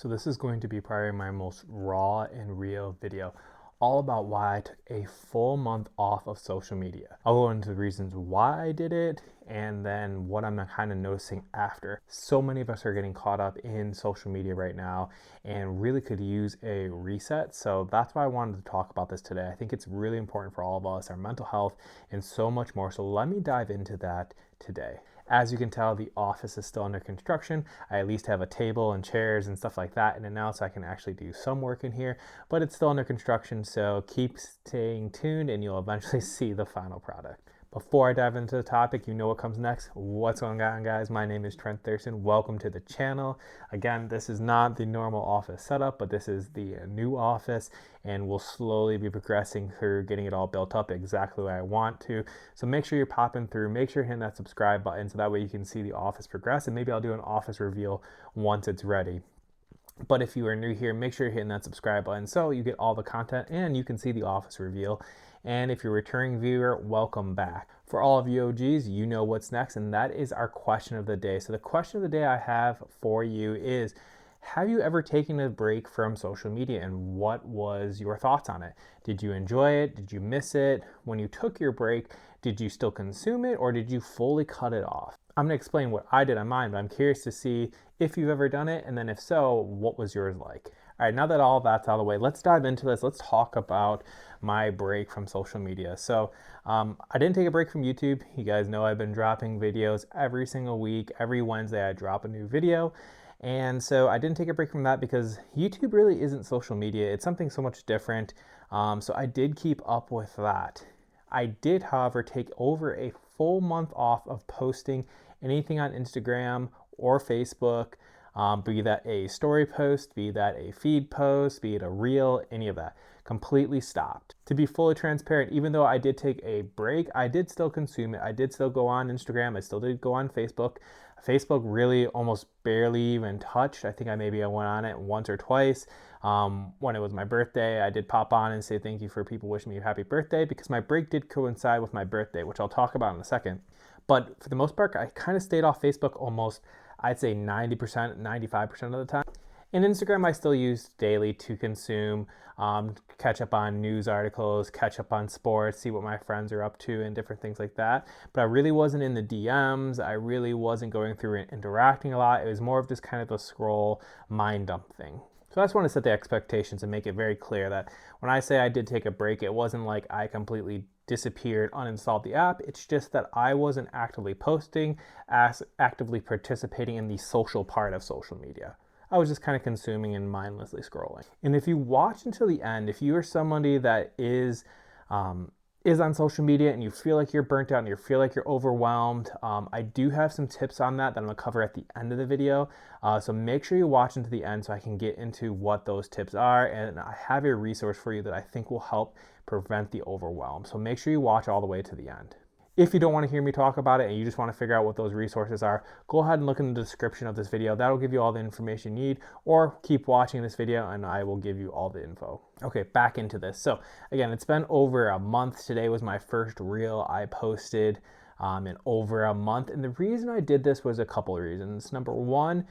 So this is going to be probably my most raw and real video, all about why I took a full month off of social media. I'll go into the reasons why I did it and then what I'm kind of noticing after. So many of us are getting caught up in social media right now and really could use a reset. So that's why I wanted to talk about this today. I think it's really important for all of us, our mental health, and so much more. So let me dive into that today. As you can tell, the office is still under construction. I at least have a table and chairs and stuff like that in and out so I can actually do some work in here, but it's still under construction, so keep staying tuned and you'll eventually see the final product. Before I dive into the topic, you know what comes next. What's going on, guys? My name is Trent Thurston. Welcome to the channel. Again, this is not the normal office setup, but this is the new office, and we'll slowly be progressing through getting it all built up exactly the way I want to. So make sure you're popping through, make sure you're hitting that subscribe button so that way you can see the office progress, and maybe I'll do an office reveal once it's ready. But if you are new here, make sure you're hitting that subscribe button so you get all the content and you can see the office reveal. And if you're a returning viewer, welcome back. For all of you OGs, you know what's next, and that is our question of the day. So the question of the day I have for you is, have you ever taken a break from social media, and what was your thoughts on it? Did you enjoy it? Did you miss it? When you took your break, did you still consume it, or did you fully cut it off? I'm going to explain what I did on mine, but I'm curious to see if you've ever done it, and then if so, what was yours like? All right, now that all that's out of the way, let's dive into this. Let's talk about my break from social media. So I didn't take a break from YouTube. You guys know I've been dropping videos every single week. Every Wednesday I drop a new video. And so I didn't take a break from that because YouTube really isn't social media. It's something so much different. So I did keep up with that. I did, however, take over a full month off of posting anything on Instagram or Facebook, be that a story post, be that a feed post, be it a reel, any of that. Completely stopped. To be fully transparent, even though I did take a break, I did still consume it. I did still go on Instagram. I still did go on Facebook. Facebook really almost barely even touched. I think I went on it once or twice. When it was my birthday, I did pop on and say thank you for people wishing me a happy birthday because my break did coincide with my birthday, which I'll talk about in a second. But for the most part, I kind of stayed off Facebook almost, I'd say 90%, 95% of the time. And Instagram I still use daily to consume, catch up on news articles, catch up on sports, see what my friends are up to and different things like that. But I really wasn't in the DMs. I really wasn't going through and interacting a lot. It was more of just kind of a scroll mind dump thing. So I just want to set the expectations and make it very clear that when I say I did take a break, it wasn't like I completely disappeared, uninstalled the app. It's just that I wasn't actively posting, actively participating in the social part of social media. I was just kind of consuming and mindlessly scrolling. And if you watch until the end, if you are somebody that is on social media and you feel like you're burnt out and you feel like you're overwhelmed, I do have some tips on that I'm going to cover at the end of the video. So make sure you watch into the end so I can get into what those tips are. And I have a resource for you that I think will help prevent the overwhelm. So make sure you watch all the way to the end. If you don't want to hear me talk about it and you just want to figure out what those resources are, go ahead and look in the description of this video. That'll give you all the information you need, or keep watching this video and I will give you all the info. Okay, back into this. So again, it's been over a month. Today was my first reel I posted in over a month. And the reason I did this was a couple of reasons. Number one,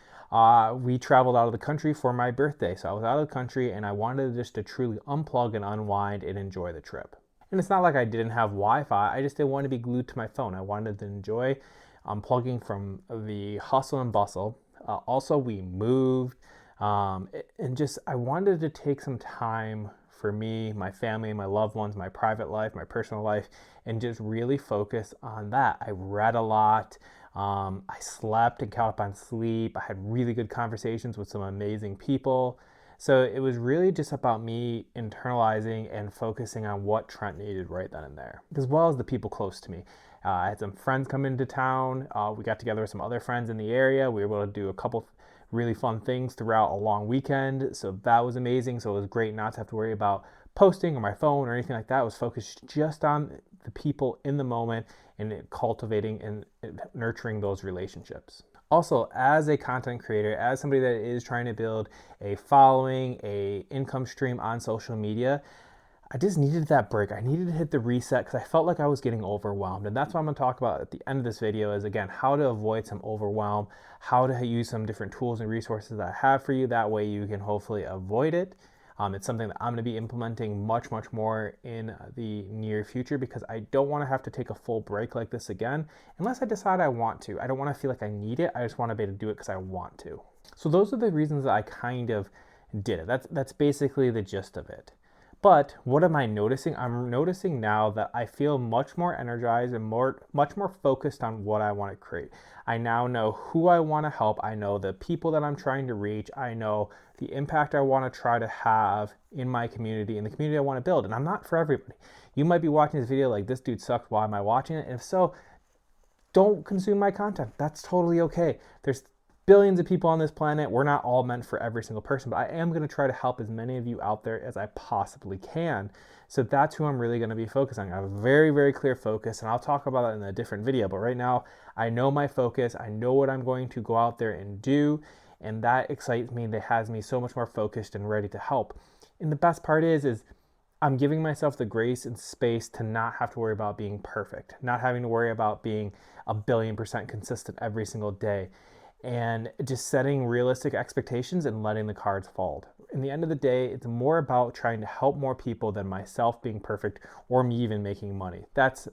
we traveled out of the country for my birthday. So I was out of the country and I wanted just to truly unplug and unwind and enjoy the trip. And it's not like I didn't have Wi-Fi, I just didn't want to be glued to my phone. I wanted to enjoy unplugging from the hustle and bustle. Also, we moved, and just I wanted to take some time for me, my family, my loved ones, my private life, my personal life, and just really focus on that. I read a lot. I slept and caught up on sleep. I had really good conversations with some amazing people. So it was really just about me internalizing and focusing on what Trent needed right then and there, as well as the people close to me. I had some friends come into town. We got together with some other friends in the area. We were able to do a couple really fun things throughout a long weekend. So that was amazing. So it was great not to have to worry about posting or my phone or anything like that. I was focused just on the people in the moment and cultivating and nurturing those relationships. Also, as a content creator, as somebody that is trying to build a following, a income stream on social media, I just needed that break. I needed to hit the reset because I felt like I was getting overwhelmed. And that's what I'm going to talk about at the end of this video is, again, how to avoid some overwhelm, how to use some different tools and resources that I have for you. That way you can hopefully avoid it. It's something that I'm going to be implementing much, much more in the near future because I don't want to have to take a full break like this again unless I decide I want to. I don't want to feel like I need it. I just want to be able to do it because I want to. So those are the reasons that I kind of did it. That's basically the gist of it. But what am I noticing? I'm noticing now that I feel much more energized and much more focused on what I want to create. I now know who I want to help. I know the people that I'm trying to reach. I know the impact I want to try to have in my community and the community I want to build. And I'm not for everybody. You might be watching this video like, this dude sucks. Why am I watching it? And if so, don't consume my content. That's totally okay. There's billions of people on this planet. We're not all meant for every single person, but I am going to try to help as many of you out there as I possibly can. So that's who I'm really going to be focusing on. I have a very, very clear focus, and I'll talk about that in a different video. But right now, I know my focus. I know what I'm going to go out there and do, and that excites me. That has me so much more focused and ready to help. And the best part is I'm giving myself the grace and space to not have to worry about being perfect, not having to worry about being 1,000,000,000% consistent every single day, and just setting realistic expectations and letting the cards fall. In the end of the day, it's more about trying to help more people than myself being perfect or me even making money. That's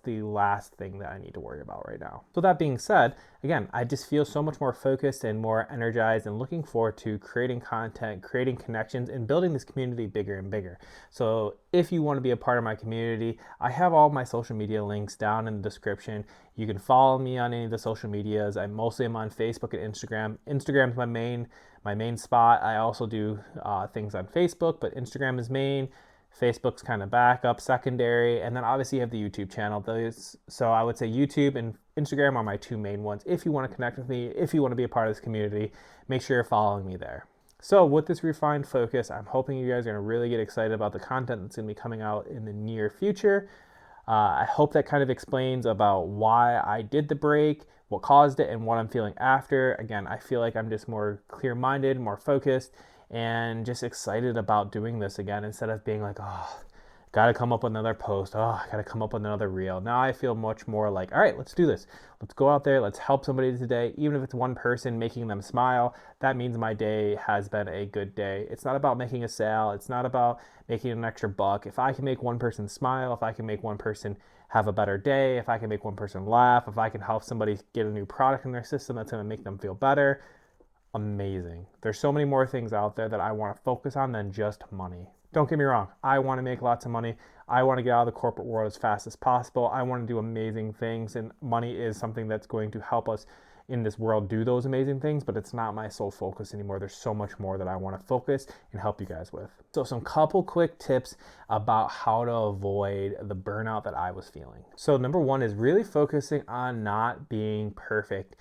the last thing that I need to worry about right now. So that being said, again, I just feel so much more focused and more energized and looking forward to creating content, creating connections, and building this community bigger and bigger. So if you want to be a part of my community, I have all my social media links down in the description. You can follow me on any of the social medias. I mostly am on Facebook and Instagram. Instagram is my main spot. I also do things on Facebook, but Instagram is main. Facebook's kind of backup, secondary, and then obviously you have the YouTube channel. So I would say YouTube and Instagram are my two main ones. If you want to connect with me, if you want to be a part of this community, make sure you're following me there. So with this refined focus, I'm hoping you guys are going to really get excited about the content that's going to be coming out in the near future. I hope that kind of explains about why I did the break, what caused it, and what I'm feeling after. Again, I feel like I'm just more clear-minded, more focused, and just excited about doing this again instead of being like, oh, gotta come up with another post. Oh, I gotta come up with another reel. Now I feel much more like, all right, let's do this. Let's go out there. Let's help somebody today. Even if it's one person, making them smile, that means my day has been a good day. It's not about making a sale. It's not about making an extra buck. If I can make one person smile, if I can make one person have a better day, if I can make one person laugh, if I can help somebody get a new product in their system that's going to make them feel better, amazing. There's so many more things out there that I want to focus on than just money. Don't get me wrong. I want to make lots of money. I want to get out of the corporate world as fast as possible. I want to do amazing things, and money is something that's going to help us in this world do those amazing things, but it's not my sole focus anymore. There's so much more that I want to focus and help you guys with. So some couple quick tips about how to avoid the burnout that I was feeling. So number one is really focusing on not being perfect.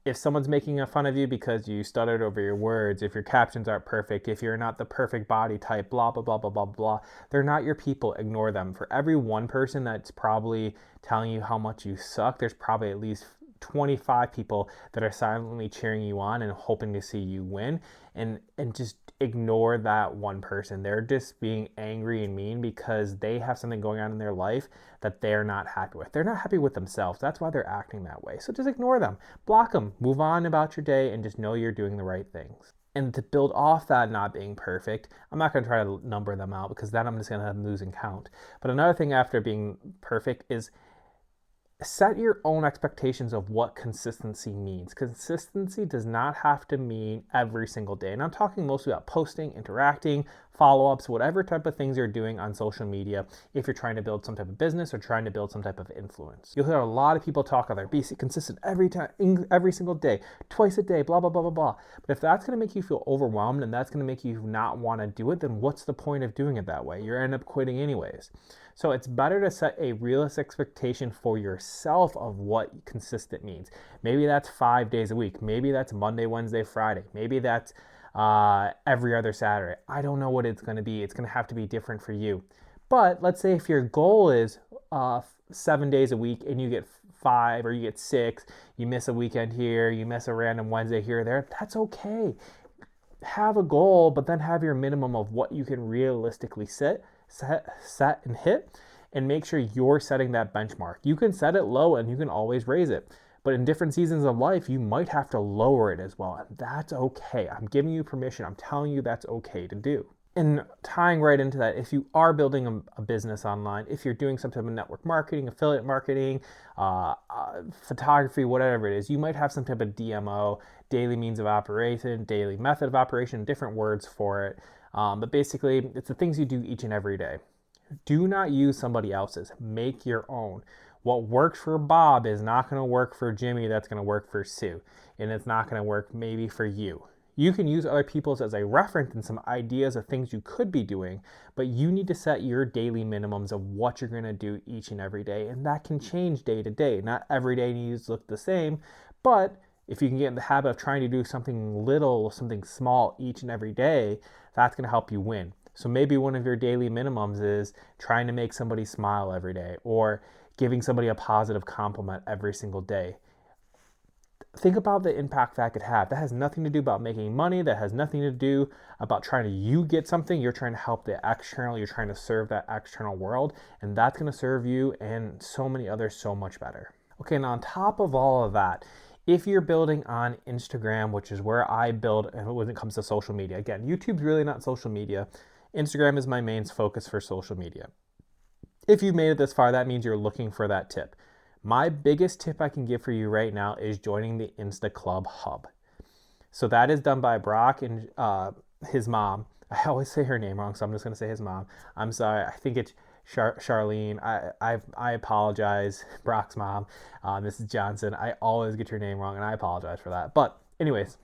If someone's making fun of you because you stuttered over your words, if your captions aren't perfect, if you're not the perfect body type, blah, blah, blah, blah, blah, blah, they're not your people. Ignore them. For every one person that's probably telling you how much you suck, there's probably at least 25 people that are silently cheering you on and hoping to see you win, and just ignore that one person. They're just being angry and mean because they have something going on in their life that they're not happy with. They're not happy with themselves. That's why they're acting that way. So just ignore them, block them, move on about your day, and just know you're doing the right things. And to build off that not being perfect, I'm not going to try to number them out because then I'm just going to have them losing count. But another thing after being perfect is set your own expectations of what consistency means. Consistency does not have to mean every single day. And I'm talking mostly about posting, interacting, follow-ups, whatever type of things you're doing on social media if you're trying to build some type of business or trying to build some type of influence. You'll hear a lot of people talk on there, be consistent every time, every single day, twice a day, blah, blah, blah, blah, blah. But if that's going to make you feel overwhelmed and that's going to make you not want to do it, then what's the point of doing it that way? You're end up quitting anyways. So it's better to set a realistic expectation for yourself of what consistent means. Maybe that's 5 days a week. Maybe that's Monday, Wednesday, Friday. Maybe that's every other Saturday. I don't know what it's going to be. It's going to have to be different for you. But let's say if your goal is 7 days a week and you get 5 or you get 6, you miss a weekend here, you miss a random Wednesday here or there, that's okay. Have a goal, but then have your minimum of what you can realistically set set and hit, and make sure you're setting that benchmark. You can set it low and you can always raise it. But in different seasons of life, you might have to lower it as well. And that's okay. I'm giving you permission. I'm telling you that's okay to do. And tying right into that, if you are building a business online, if you're doing some type of network marketing, affiliate marketing, photography, whatever it is, you might have some type of DMO, daily means of operation, daily method of operation, different words for it. But basically, it's the things you do each and every day. Do not use somebody else's. Make your own. What works for Bob is not going to work for Jimmy. That's going to work for Sue. And it's not going to work maybe for you. You can use other people's as a reference and some ideas of things you could be doing, but you need to set your daily minimums of what you're going to do each and every day. And that can change day to day. Not every day needs to look the same, but if you can get in the habit of trying to do something little, something small each and every day, that's going to help you win. So maybe one of your daily minimums is trying to make somebody smile every day or giving somebody a positive compliment every single day. Think about the impact that could have. That has nothing to do about making money. That has nothing to do about trying to you get something. You're trying to help the external. You're trying to serve that external world. And that's going to serve you and so many others so much better. Okay, now on top of all of that, if you're building on Instagram, which is where I build when it comes to social media, again, YouTube's really not social media. Instagram is my main focus for social media. If you've made it this far, that means you're looking for that tip. My biggest tip I can give for you right now is joining the Insta Club Hub. So that is done by Brock and his mom. I always say her name wrong, so I'm just going to say his mom. I'm sorry. I think it's Charlene. I apologize, Brock's mom. Mrs. Johnson. I always get your name wrong, and I apologize for that. But anyways,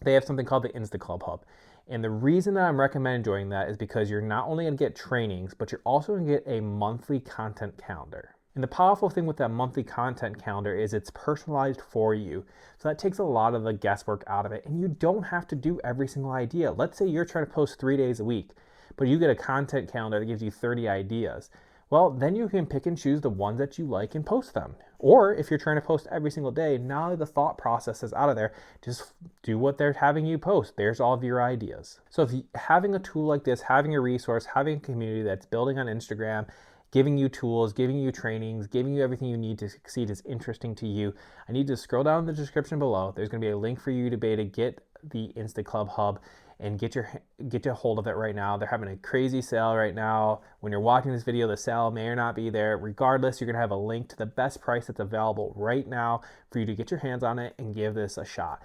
they have something called the Insta Club Hub. And the reason that I'm recommending joining that is because you're not only going to get trainings, but you're also going to get a monthly content calendar. And the powerful thing with that monthly content calendar is it's personalized for you. So that takes a lot of the guesswork out of it. And you don't have to do every single idea. Let's say you're trying to post 3 days a week, but you get a content calendar that gives you 30 ideas. Well, then you can pick and choose the ones that you like and post them. Or if you're trying to post every single day, now the thought process is out of there. Just do what they're having you post. There's all of your ideas. So if having a tool like this, having a resource, having a community that's building on Instagram, giving you tools, giving you trainings, giving you everything you need to succeed is interesting to you, I need to scroll down in the description below. There's going to be a link for you to be able to get the Insta Club Hub and get your hold of it right now. They're having a crazy sale right now. When you're watching this video, the sale may or not be there. Regardless, you're going to have a link to the best price that's available right now for you to get your hands on it and give this a shot.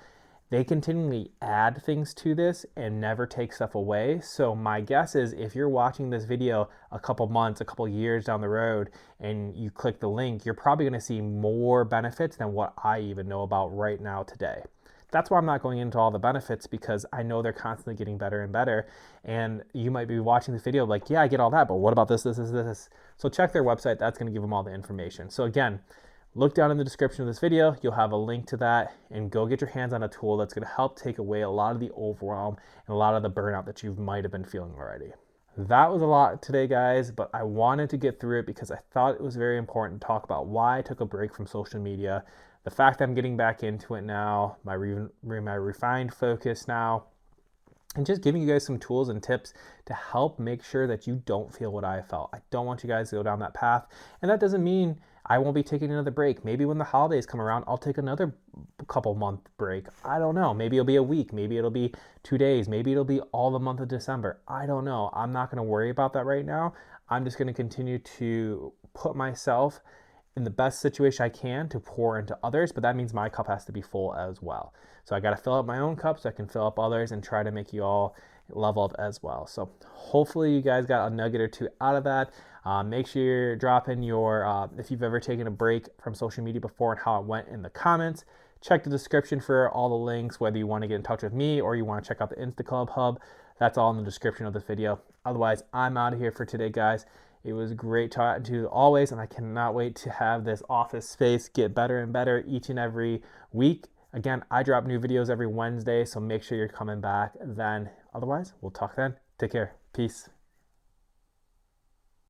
They continually add things to this and never take stuff away. So my guess is if you're watching this video a couple months, a couple years down the road, and you click the link, you're probably going to see more benefits than what I even know about right now today. That's why I'm not going into all the benefits, because I know they're constantly getting better and better. And you might be watching this video like, yeah, I get all that, but what about this? So check their website. That's going to give them all the information. So again, look down in the description of this video. You'll have a link to that, and go get your hands on a tool that's going to help take away a lot of the overwhelm and a lot of the burnout that you might have been feeling already. That was a lot today, guys, but I wanted to get through it because I thought it was very important to talk about why I took a break from social media, the fact that I'm getting back into it now, my refined focus now, and just giving you guys some tools and tips to help make sure that you don't feel what I felt. I don't want you guys to go down that path. And that doesn't mean I won't be taking another break. Maybe when the holidays come around, I'll take another couple month break. I don't know. Maybe it'll be a week. Maybe it'll be 2 days. Maybe it'll be all the month of December. I don't know. I'm not going to worry about that right now. I'm just going to continue to put myself in the best situation I can to pour into others, but that means my cup has to be full as well. So I got to fill up my own cup so I can fill up others and try to make you all level up as well. So hopefully you guys got a nugget or two out of that. Make sure you're dropping your, if you've ever taken a break from social media before and how it went in the comments. Check the description for all the links, whether you want to get in touch with me or you want to check out the Insta Club Hub. That's all in the description of this video. Otherwise, I'm out of here for today, guys. It was great talking to you always, and I cannot wait to have this office space get better and better each and every week. Again, I drop new videos every Wednesday, so make sure you're coming back then. Otherwise, we'll talk then. Take care. Peace.